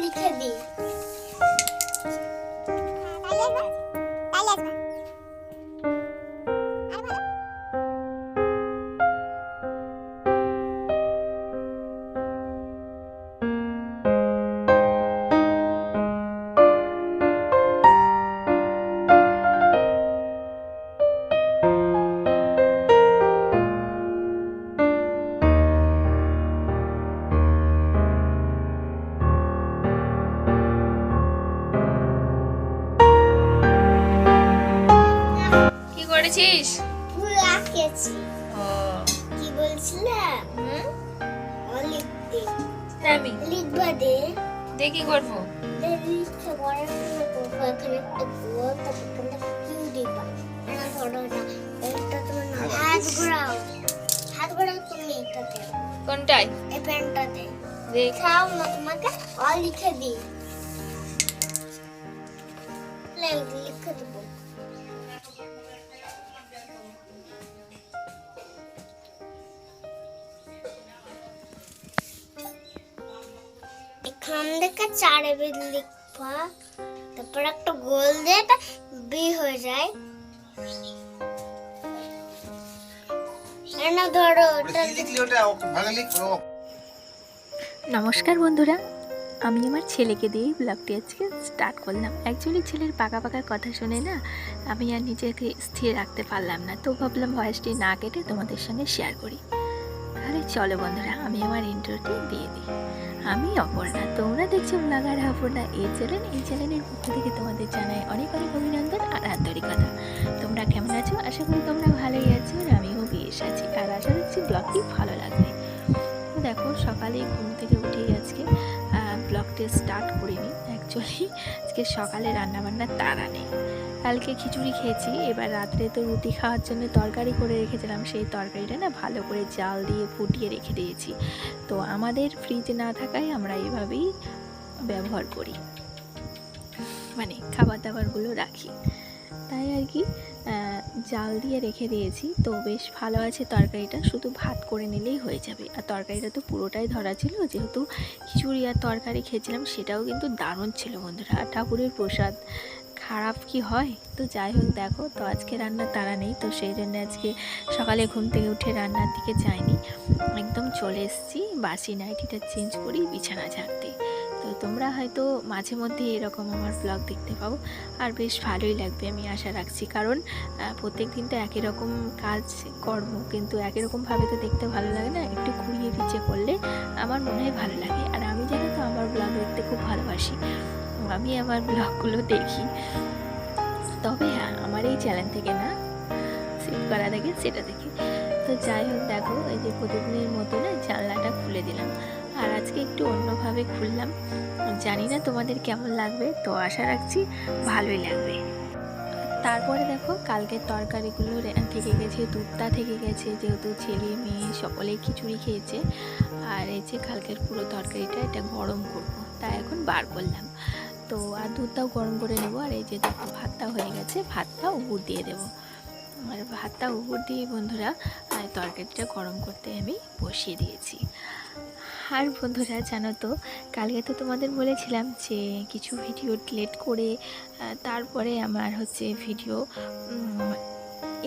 লিখে দিই। করেছিস? ফুল আঁকেছি। ও কি বলছিলাম? লিখতে। আমি লিখবা দে। দেখি করবো। লিখতে পড়াশোনা করবো। এখানে একটা গোল, তারপর এখানটা কিউ দিবা। না ধরো না। এটা তোমার না। হাত ঘোরাও। হাত ঘোরাও তুমি এটাতে। কোনটায়? এই পেনটাতে। দেখাও না তোমাকে লিখে দিই। লিখে দেবো। এখান থেকে 4 লিখবা, তারপর একটা গোল দিয়ে বি হয়ে যায়। না ধরো নমস্কার বন্ধুরা, আমি আমার ছেলেকে দিয়েই ব্লগটি আজকে স্টার্ট করলাম। অ্যাকচুয়ালি ছেলের পাকা পাকার কথা শুনে না আমি আর নিজেকে স্থির রাখতে পারলাম না, তো ভাবলাম ভয়েসটি না কেটে তোমাদের সঙ্গে শেয়ার করি। তাহলে চলো বন্ধুরা, আমি আমার ইন্ট্রোটি দিয়ে দিই। আমি অপর্ণা, তোমরা দেখছো ব্লগার অপর্ণা এই চ্যানেলের পক্ষ থেকে তোমাদের জানাই অনেক অনেক অভিনন্দন আর আন্তরিকতা। তোমরা কেমন আছো? আশা করি তোমরা ভালোই আছো, আর আমিও বেশ আছি, আর আশা রাখছি ব্লগটি ভালো লাগবে। দেখো, সকালে ঘুম থেকে উঠেই আজকে ব্লগটি স্টার্ট করিনি। অ্যাকচুয়ালি আজকে সকালে রান্নাবান্নার তাড়া নেই। কালকে খিচুড়ি খেয়েছি, এবার রাত্রে তো রুটি খাওয়ার জন্য তরকারি করে রেখেছিলাম, সেই তরকারিটা না ভালো করে জাল দিয়ে ফুটিয়ে রেখে দিয়েছি। তো আমাদের ফ্রিজ না থাকায় আমরা এইভাবেই ব্যবহার করি, মানে খাবার দাবারগুলো রাখি, তাই আর কি জাল দিয়ে রেখে দিয়েছি। তো বেশ ভালো আছে তরকারিটা, শুধু ভাত করে নিলেই হয়ে যাবে। আর তরকারিটা তো পুরোটাই ধরা ছিল, যেহেতু খিচুড়ি আর তরকারি খেয়েছিলাম, সেটাও কিন্তু দারুণ ছিল বন্ধুরা। আর ঠাকুরের প্রসাদ খারাপ কি হয়? তো যাই হোক, দেখো তো আজকে রান্নার তাড়া নেই, তো সেই জন্য আজকে সকালে ঘুম থেকে উঠে রান্নার দিকে যাইনি, একদম চলে এসেছি বাসি নাইটিটা চেঞ্জ করি বিছানা ঝাড়তে। তো তোমরা হয়তো মাঝে মধ্যে এরকম আমার ব্লগ দেখতে পাও, আর বেশ ভালোই লাগবে আমি আশা রাখছি, কারণ প্রত্যেক দিন তো একই রকম কাজ কর্ম, কিন্তু একই রকমভাবে তো দেখতে ভালো লাগে না, একটু ঘুরিয়ে পিছিয়ে করলে আমার মনে হয় ভালো লাগে। আর আমি জানো তো আমার ব্লগ দেখতে খুব ভালোবাসি, আমি আমার ব্লগগুলো দেখি। তবে হ্যাঁ, আমার এই চ্যানেল থেকে না, সেভ করা থাকে সেটা দেখি। তো যাই হোক, দেখো এই যে প্রতিদিনের মতো না জানলাটা খুলে দিলাম, আর আজকে একটু অন্যভাবে খুললাম। জানি না তোমাদের কেমন লাগবে, তো আশা রাখছি ভালোই লাগবে। তারপরে দেখো, কালকের তরকারিগুলো থেকে গেছে, দুধটা থেকে গেছে, যেহেতু ছেলে মেয়ে সকলেই খিচুড়ি খেয়েছে। আর এই যে কালকের পুরো তরকারিটা এটা গরম করবো, তাই এখন বার করলাম। তো আর দুধটাও গরম করে নেবো। আর এই যে দেখো, ভাতটা হয়ে গেছে, ভাতটা উপর দিয়ে দেবো। আর ভাতটা উপর দিয়ে বন্ধুরা তরকারিটা গরম করতে আমি বসিয়ে দিয়েছি। আর বন্ধুরা জানো তো, কালকে তো তোমাদের বলেছিলাম যে কিছু ভিডিও ডিলিট করে তারপরে আমার হচ্ছে ভিডিও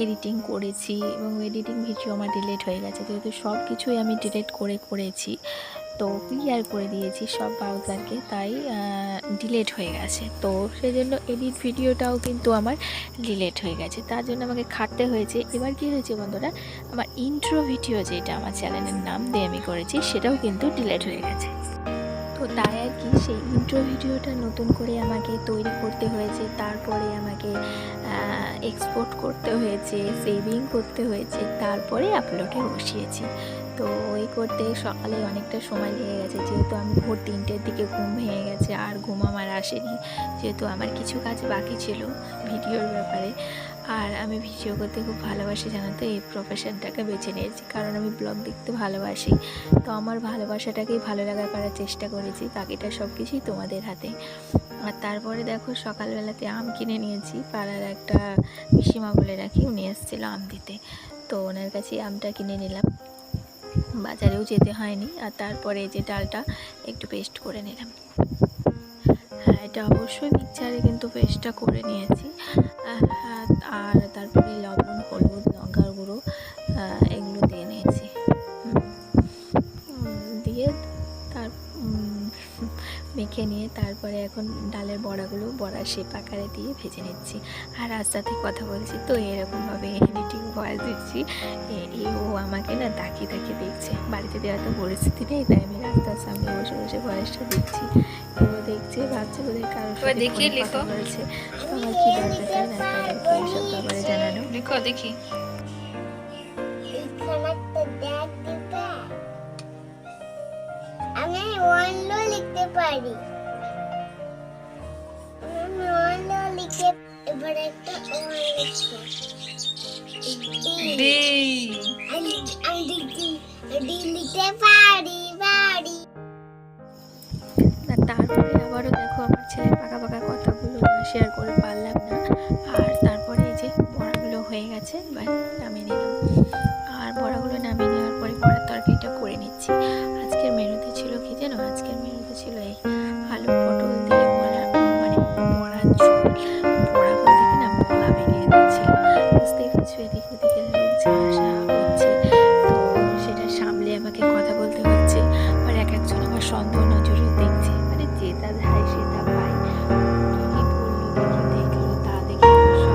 এডিটিং করেছি, এবং এডিটিং ভিডিও আমার ডিলিট হয়ে গেছে, যেহেতু সব কিছুই আমি ডিলিট করেছি, তো ক্লিয়ার করে দিয়েছি সব ব্রাউজারকে, তাই ডিলিট হয়ে গেছে। তো সেই জন্য এডিট ভিডিওটাও কিন্তু আমার ডিলিট হয়ে গেছে, তার জন্য আমাকে খাটতে হয়েছে। এবার কী হয়েছে বন্ধুরা, আমার ইন্ট্রো ভিডিও যেটা আমার চ্যানেলের নাম দিয়ে আমি করেছি, সেটাও কিন্তু ডিলিট হয়ে গেছে। তো তাই আর কি, সেই ইন্ট্রো ভিডিওটা নতুন করে আমাকে তৈরি করতে হয়েছে, তারপরে আমাকে এক্সপোর্ট করতে হয়েছে, সেভিং করতে হয়েছে, তারপরে আপলোডে বসিয়েছি। তো ওই করতে সকালে অনেকটা সময় লেগে গেছে, যেহেতু আমি ভোর 3টের দিকে ঘুম ভেঙে গেছে, আর ঘুম আমার আসেনি, যেহেতু আমার কিছু কাজ বাকি ছিল ভিডিওর ব্যাপারে। আর আমি ভিডিও করতে খুব ভালোবাসি, জানো তো, এই প্রফেশনটাকে বেছে নিয়েছি, কারণ আমি ব্লগ দেখতে ভালোবাসি। তো আমার ভালোবাসাটাকেই ভালো লাগা করার চেষ্টা করেছি, বাকিটা সব কিছুই তোমাদের হাতে। আর তারপরে দেখো, সকালবেলাতে আম কিনে নিয়েছি, পাড়ার একটা পিসিমা বলে রাখি, উনি এসেছিলো আম দিতে, তো ওনার কাছে আমটা কিনে নিলাম, বাজারেও যেতে হয়নি। আর তারপরে যে ডালটা একটু পেস্ট করে নিলাম। হ্যাঁ, এটা অবশ্যই মিক্সচারে কিন্তু পেস্টটা করে নিয়েছি। হ্যাঁ, আর তারপরে লবণ, হলুদ, লঙ্কার গুঁড়ো এগুলো দিয়ে নিয়েছি। দিয়ে তার মেখে নিয়ে তারপরে এখন ডালের বড়াগুলো বড়ার শেপ আকারে দিয়ে ভেজে নিচ্ছি। আর রাস্তাতে কথা বলছি তো এরকমভাবে এডিটিং ভয়েস দিচ্ছি। ও আমাকে না তাকিয়ে তাকিয়ে দেখছে। বাড়িতে দেওয়া তো পরিস্থিতি নেই, তাই আমি রাস্তার সামনে বসে বসে ভয়েসটা দিচ্ছি। ও দেখছে ভাবছে বোধহয় কারোর সাথে দেখিয়ে ফোনে কথা লিখো। বলেছে। তো আমার কী দরকার তাই না, তাদেরকে এইসব ব্যাপারে জানানো। লিখো দেখি। এখানে একটা দাগ দিবা। আমি ওয়ানলো লিখতে পারি। আমি ওয়ানলো লিখে এবার একটা ওয়ান লিখবো। ডি। আমি ডি লিখতে পারি। তারপরে আবারও দেখো আমার ছেলের পাকা পাকা কথাগুলো শেয়ার করে পারলাম না। আর তারপরে এই যে বড়াগুলো হয়ে গেছে, এবার নামিয়ে নিলাম। আর বড়াগুলো নামিয়ে নেওয়ার পরে বড়ার তরকারিটা করে নিচ্ছি। আজকের মেনুতে ছিল কি জানো, আজকের মেনুতে ছিল এই আলু পটল দিয়ে বড়ার ঝোল। বড়াগুলো দেখে না বলা বেরিয়ে যাচ্ছিল, বুঝতেই পারছো। এদিক ওদিকে লোক যা আসা হচ্ছে, তো সেটা সামলে আমাকে কথা বলতে হচ্ছে। আর এক একজন আমার সন্দেহ নজরে দেখছে, মানে যে তা ধায় সে তা পায়। কি বললো কি দেখলো তা দেখে আমার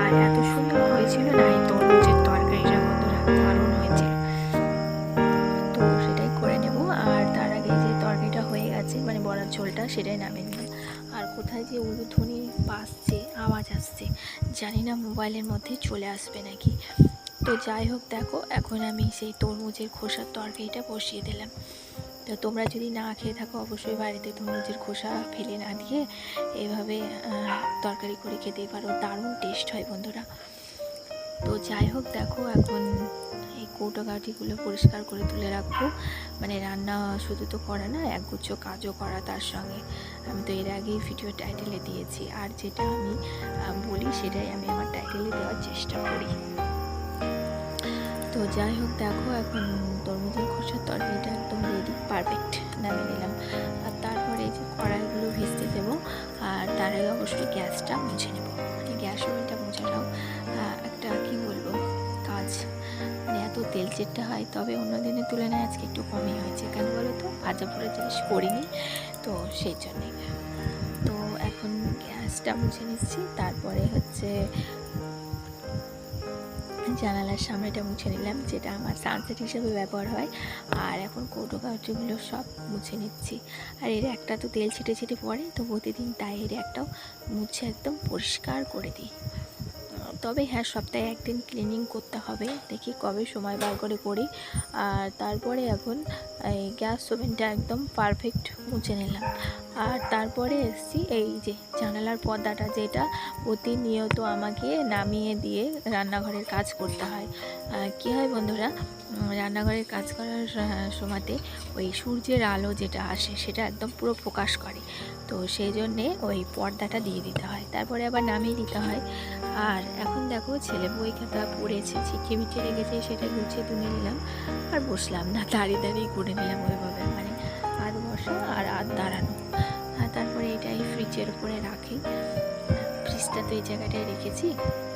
আর এত সুন্দর হয়েছিল না এই তরমুজের তরকারিটা, বন্ধুরা দারুণ হয়েছিল। তো সেটাই করে নেব। আর তার আগে যে তরকারিটা হয়ে গেছে মানে বড়ার ঝোলটা, সেটাই নামিয়ে নিলাম। আর কোথায় যে উলুধ্বনি বাজছে, আওয়াজ আসছে, জানি না মোবাইলের মধ্যে চলে আসবে নাকি। তো যাই হোক, দেখো এখন আমি সেই তরমুজের খোসার তরকারিটা বসিয়ে দিলাম। তো তোমরা যদি না খেয়ে থাকো অবশ্যই বাড়িতে তরমুজের খোসা ফেলে না দিয়ে এভাবে তরকারি করে খেতেই পারো, দারুণ টেস্ট হয় বন্ধুরা। তো যাই হোক, দেখো এখন এই কৌটো কাঠিগুলো পরিষ্কার করে তুলে রাখবো। মানে রান্না শুধু তো করা না, একগুচ্ছ কাজও করা তার সঙ্গে। আমি তো এর আগেই ভিডিও টাইটেলে দিয়েছি, আর যেটা আমি বলি সেটাই আমি আমার টাইটেলে দেওয়ার চেষ্টা করি। তো যাই হোক, দেখো এখন তরমুজের খোসার তরকারিটা একদম রেডি, পারফেক্ট, নামিয়ে নিলাম। আর তারপরে এই যে কড়াইগুলো ভিজতে দেবো। আর তার আগে অবশ্যই গ্যাসটা মুছে নেবো। গ্যাস ওভেনটা মোছাটাও একটা কি বলবো কাজ, মানে এত তেল চেটটা হয়। তবে অন্য দিনের তুলনায় আজকে একটু কমই হয়েছে, কেন বলো তো, ভাজা পোড়া জিনিস করিনি তো সেই জন্যে। তো এখন গ্যাসটা মুছে নিচ্ছি। তারপরে হচ্ছে জানালার সামনেটা মুছে নিলাম, যেটা আমার সানসেট হিসেবে ব্যবহার হয়। আর এখন কৌটো কাউটিগুলো সব মুছে নিচ্ছি। আর এর একটা তো তেল ছিটে ছিটে পড়ে, তো প্রতিদিন তাই এর একটাও মুছে একদম পরিষ্কার করে দিই। তবে হ্যাঁ, সপ্তাহে একদিন ক্লিনিং করতে হবে, দেখি কবে সময় বার করে করি। আর তারপরে এখন এই গ্যাস ওভেনটা একদম পারফেক্ট মুছে নিলাম। আর তারপরে এসছি এই যে জানালার পর্দাটা, যেটা প্রতিনিয়ত আমাকে নামিয়ে দিয়ে রান্নাঘরের কাজ করতে হয়। কী হয় বন্ধুরা, রান্নাঘরের কাজ করার সময়তে ওই সূর্যের আলো যেটা আসে সেটা একদম পুরো ফোকাস করে, তো সেই জন্যে ওই পর্দাটা দিয়ে দিতে হয়, তারপরে আবার নামিয়ে দিতে হয়। আর এখন দেখো ছেলে বই খাতা পড়েছে, ছিটিয়ে মিটিয়ে রেখেছে, সেটা গুছিয়ে তুলে নিলাম। আর বসলাম না, দাঁড়িয়ে করে নিলাম ওইভাবে, মানে হাত বসা আর হাত দাঁড়ানো। আর তারপরে এটাই ফ্রিজের উপরে রাখি। ফ্রিজটা তো এই জায়গাটায় রেখেছি,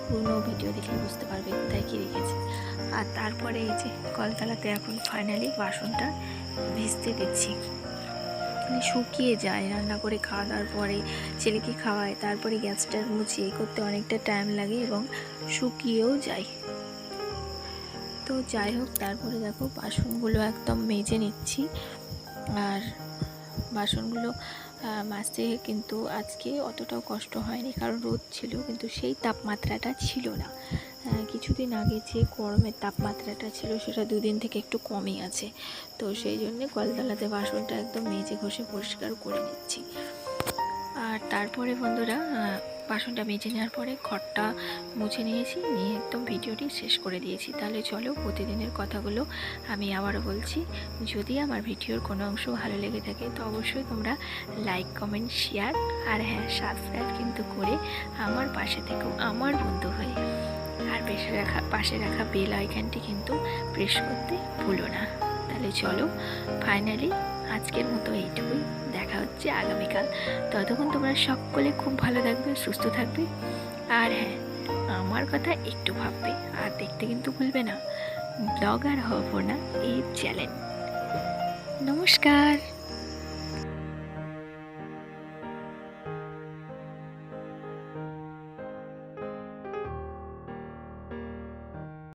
পুরনো ভিডিও দেখলে বুঝতে পারবে কোথায় কী রেখেছি। আর তারপরে এই যে কলতলাতে এখন ফাইনালি বাসনটা ভিজতে দিচ্ছি, মানে শুকিয়ে যায়। রান্না করে খাওয়া দাওয়ার পরে ছেলেকে খাওয়ায়, তারপরে গ্যাসটা মুছিয়ে করতে অনেকটা টাইম লাগে এবং শুকিয়েও যায়। তো যাই হোক, তারপরে দেখো বাসনগুলো একদম মেজে নিচ্ছি। আর বাসনগুলো মাজতে কিন্তু আজকে অতটাও কষ্ট হয়নি, কারণ রোদ ছিল, কিন্তু সেই তাপমাত্রাটা ছিল না। কিছুদিন আগে যে গরমের তাপমাত্রাটা ছিল সেটা দুদিন থেকে একটু কমই আছে। তো সেই জন্যে কলতলাতে বাসনটা একদম মেজে ঘষে পরিষ্কার করে নিচ্ছি। আর তারপরে বন্ধুরা বাসনটা মেজে নেওয়ার পরে ঘরটা মুছে নিয়েছি, নিয়ে একদম ভিডিওটি শেষ করে দিয়েছি। তাহলে চলো প্রতিদিনের কথাগুলো আমি আবারও বলছি। যদি আমার ভিডিওর কোনো অংশ ভালো লেগে থাকে তো অবশ্যই তোমরা লাইক, কমেন্ট, শেয়ার আর হ্যাঁ সাবস্ক্রাইব কিন্তু করে আমার পাশে থেকেও আমার বন্ধু হয়ে। আর পাশে রাখা বেল আইকনটি কিন্তু প্রেস করতে ভুলো না। তাহলে চলো ফাইনালি আজকের মতো এইটুকুই, দেখা হচ্ছে আগামীকাল। ততক্ষণ তোমরা সকলে খুব ভালো থাকবে, সুস্থ থাকবে। আর হ্যাঁ আমার কথা একটু ভাববে আর দেখতে কিন্তু ভুলবে না ব্লগার হব না এই চ্যানেল। নমস্কার।